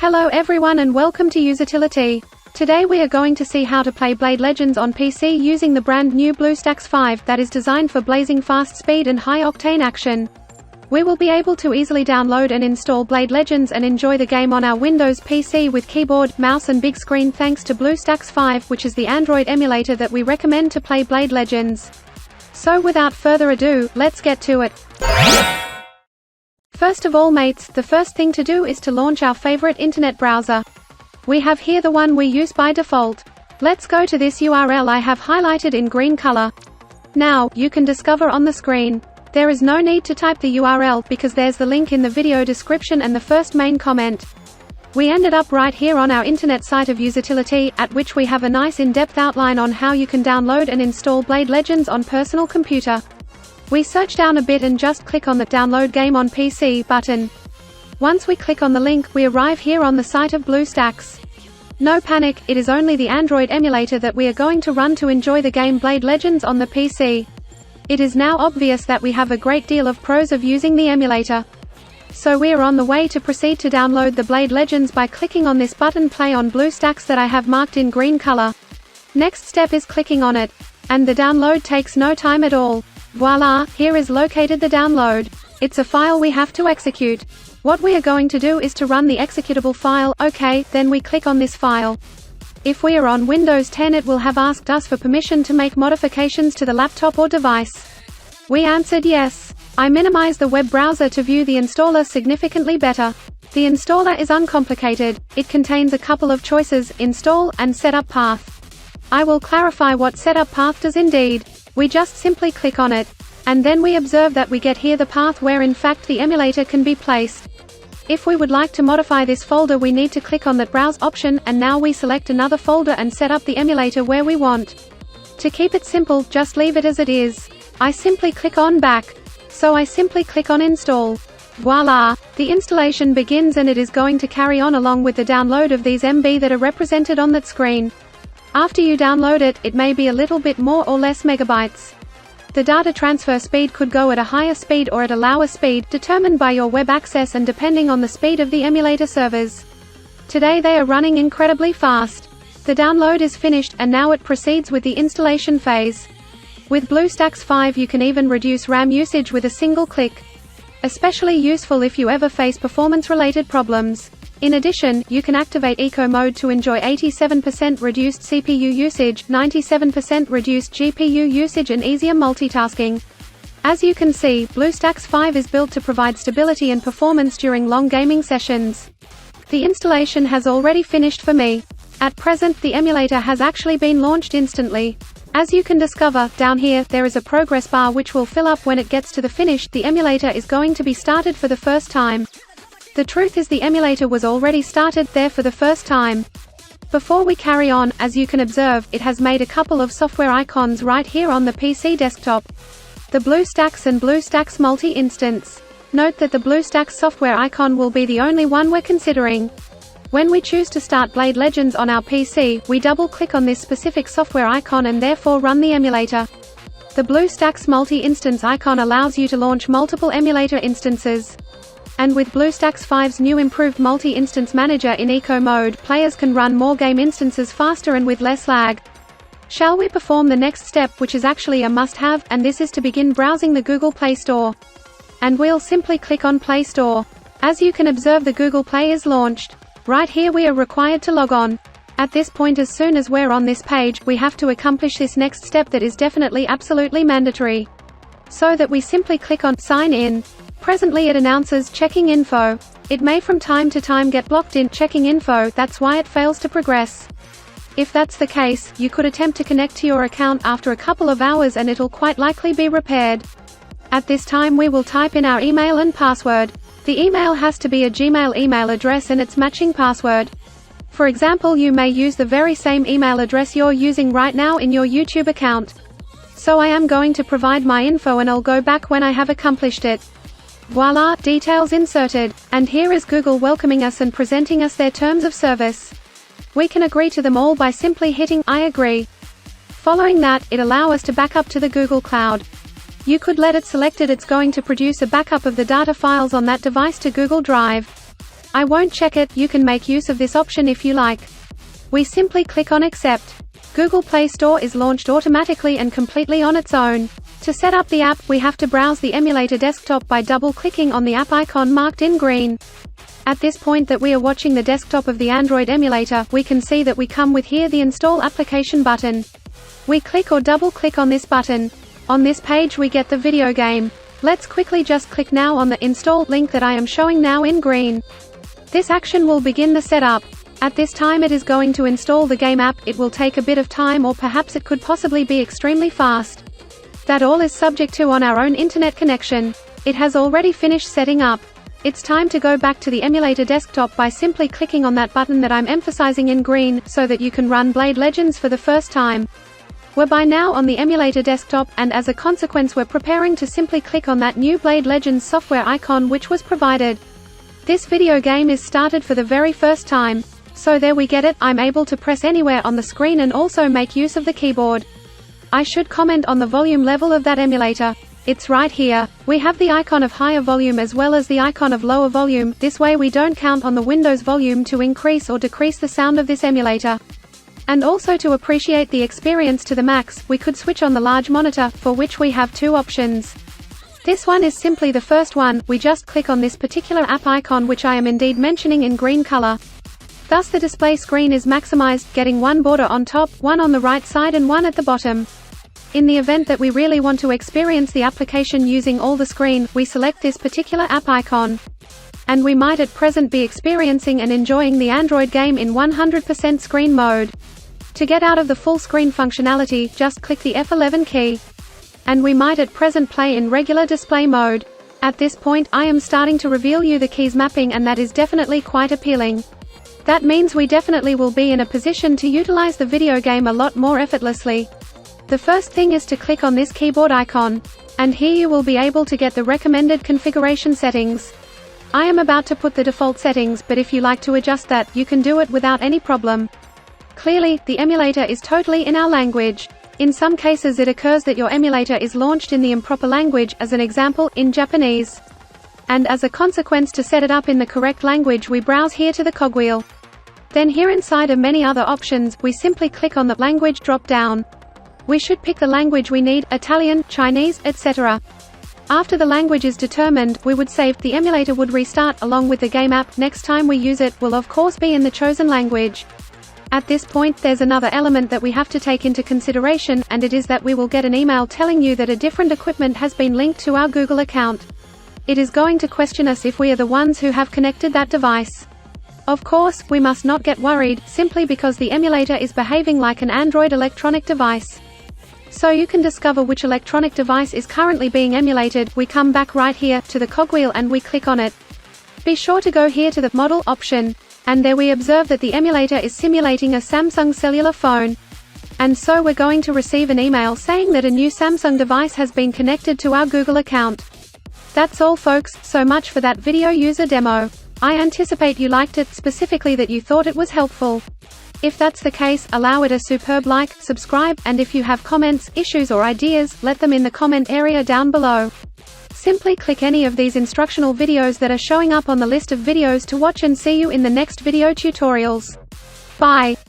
Hello everyone and welcome to Usitility. Today we are going to see how to play Blade Legends on PC using the brand new BlueStacks 5 that is designed for blazing fast speed and high-octane action. We will be able to easily download and install Blade Legends and enjoy the game on our Windows PC with keyboard, mouse and big screen thanks to BlueStacks 5, which is the Android emulator that we recommend to play Blade Legends. So without further ado, let's get to it. First of all mates, the first thing to do is to launch our favorite internet browser. We have here the one we use by default. Let's go to this URL I have highlighted in green color. Now, you can discover on the screen. There is no need to type the URL because there's the link in the video description and the first main comment. We ended up right here on our internet site of Usitility, at which we have a nice in-depth outline on how you can download and install Blade Legends on personal computer. We search down a bit and just click on the Download Game on PC button. Once we click on the link, we arrive here on the site of BlueStacks. No panic, it is only the Android emulator that we are going to run to enjoy the game Blade Legends on the PC. It is now obvious that we have a great deal of pros of using the emulator. So we are on the way to proceed to download the Blade Legends by clicking on this button Play on BlueStacks that I have marked in green color. Next step is clicking on it. And the download takes no time at all. Voila, here is located the download. It's a file we have to execute. What we are going to do is to run the executable file. Okay, then we click on this file. If we are on Windows 10 it will have asked us for permission to make modifications to the laptop or device. We answered yes. I minimize the web browser to view the installer significantly better. The installer is uncomplicated. It contains a couple of choices, install, and setup path. I will clarify what setup path does indeed. We just simply click on it. And then we observe that we get here the path where in fact the emulator can be placed. If we would like to modify this folder we need to click on that Browse option, and now we select another folder and set up the emulator where we want. To keep it simple, just leave it as it is. I simply click on Back. So I simply click on Install. Voila! The installation begins and it is going to carry on along with the download of these MB that are represented on that screen. After you download it, it may be a little bit more or less megabytes. The data transfer speed could go at a higher speed or at a lower speed, determined by your web access and depending on the speed of the emulator servers. Today they are running incredibly fast. The download is finished, and now it proceeds with the installation phase. With BlueStacks 5 you can even reduce RAM usage with a single click. Especially useful if you ever face performance-related problems. In addition, you can activate Eco Mode to enjoy 87% reduced CPU usage, 97% reduced GPU usage and easier multitasking. As you can see, BlueStacks 5 is built to provide stability and performance during long gaming sessions. The installation has already finished for me. At present, the emulator has actually been launched instantly. As you can discover, down here, there is a progress bar which will fill up when it gets to the finish. The emulator is going to be started for the first time. The truth is the emulator was already started there for the first time. Before we carry on, as you can observe, it has made a couple of software icons right here on the PC desktop. The BlueStacks and BlueStacks multi-instance. Note that the BlueStacks software icon will be the only one we're considering. When we choose to start Blade Legends on our PC, we double-click on this specific software icon and therefore run the emulator. The BlueStacks multi-instance icon allows you to launch multiple emulator instances. And with BlueStacks 5's new improved multi-instance manager in Eco Mode, players can run more game instances faster and with less lag. Shall we perform the next step, which is actually a must-have, and this is to begin browsing the Google Play Store. And we'll simply click on Play Store. As you can observe the Google Play is launched. Right here we are required to log on. At this point as soon as we're on this page, we have to accomplish this next step that is definitely absolutely mandatory. So that we simply click on Sign In. Presently it announces checking info. It may from time to time get blocked in checking info, that's why it fails to progress. If that's the case, you could attempt to connect to your account after a couple of hours and it'll quite likely be repaired. At this time we will type in our email and password. The email has to be a Gmail email address and its matching password. For example, you may use the very same email address you're using right now in your YouTube account. So I am going to provide my info and I'll go back when I have accomplished it. Voila, details inserted. And here is Google welcoming us and presenting us their terms of service. We can agree to them all by simply hitting I agree. Following that, it allows us to back up to the Google Cloud. You could let it selected it's going to produce a backup of the data files on that device to Google Drive. I won't check it, you can make use of this option if you like. We simply click on Accept. Google Play Store is launched automatically and completely on its own. To set up the app, we have to browse the emulator desktop by double-clicking on the app icon marked in green. At this point that we are watching the desktop of the Android emulator, we can see that we come with here the Install Application button. We click or double-click on this button. On this page we get the video game. Let's quickly just click now on the Install link that I am showing now in green. This action will begin the setup. At this time it is going to install the game app. It will take a bit of time, or perhaps it could possibly be extremely fast. That all is subject to on our own internet connection. It has already finished setting up. It's time to go back to the emulator desktop by simply clicking on that button that I'm emphasizing in green, so that you can run Blade Legends for the first time. We're by now on the emulator desktop, and as a consequence we're preparing to simply click on that new Blade Legends software icon which was provided. This video game is started for the very first time. So there we get it, I'm able to press anywhere on the screen and also make use of the keyboard. I should comment on the volume level of that emulator. It's right here. We have the icon of higher volume as well as the icon of lower volume. This way we don't count on the Windows volume to increase or decrease the sound of this emulator. And also to appreciate the experience to the max, we could switch on the large monitor, for which we have two options. This one is simply the first one. We just click on this particular app icon which I am indeed mentioning in green color. Thus the display screen is maximized, getting one border on top, one on the right side and one at the bottom. In the event that we really want to experience the application using all the screen, we select this particular app icon. And we might at present be experiencing and enjoying the Android game in 100% screen mode. To get out of the full screen functionality, just click the F11 key. And we might at present play in regular display mode. At this point, I am starting to reveal you the keys mapping, and that is definitely quite appealing. That means we definitely will be in a position to utilize the video game a lot more effortlessly. The first thing is to click on this keyboard icon. And here you will be able to get the recommended configuration settings. I am about to put the default settings, but if you like to adjust that, you can do it without any problem. Clearly, the emulator is totally in our language. In some cases it occurs that your emulator is launched in the improper language, as an example, in Japanese. And as a consequence, to set it up in the correct language we browse here to the cogwheel. Then here inside are many other options, we simply click on the language drop-down. We should pick the language we need, Italian, Chinese, etc. After the language is determined, we would save. The emulator would restart, along with the game app. Next time we use it, will of course be in the chosen language. At this point there's another element that we have to take into consideration, and it is that we will get an email telling you that a different equipment has been linked to our Google account. It is going to question us if we are the ones who have connected that device. Of course, we must not get worried, simply because the emulator is behaving like an Android electronic device. So you can discover which electronic device is currently being emulated. We come back right here, to the cogwheel, and we click on it. Be sure to go here to the Model option. And there we observe that the emulator is simulating a Samsung cellular phone. And so we're going to receive an email saying that a new Samsung device has been connected to our Google account. That's all folks, so much for that video user demo. I anticipate you liked it, specifically that you thought it was helpful. If that's the case, allow it a superb like, subscribe, and if you have comments, issues or ideas, let them in the comment area down below. Simply click any of these instructional videos that are showing up on the list of videos to watch, and see you in the next video tutorials. Bye.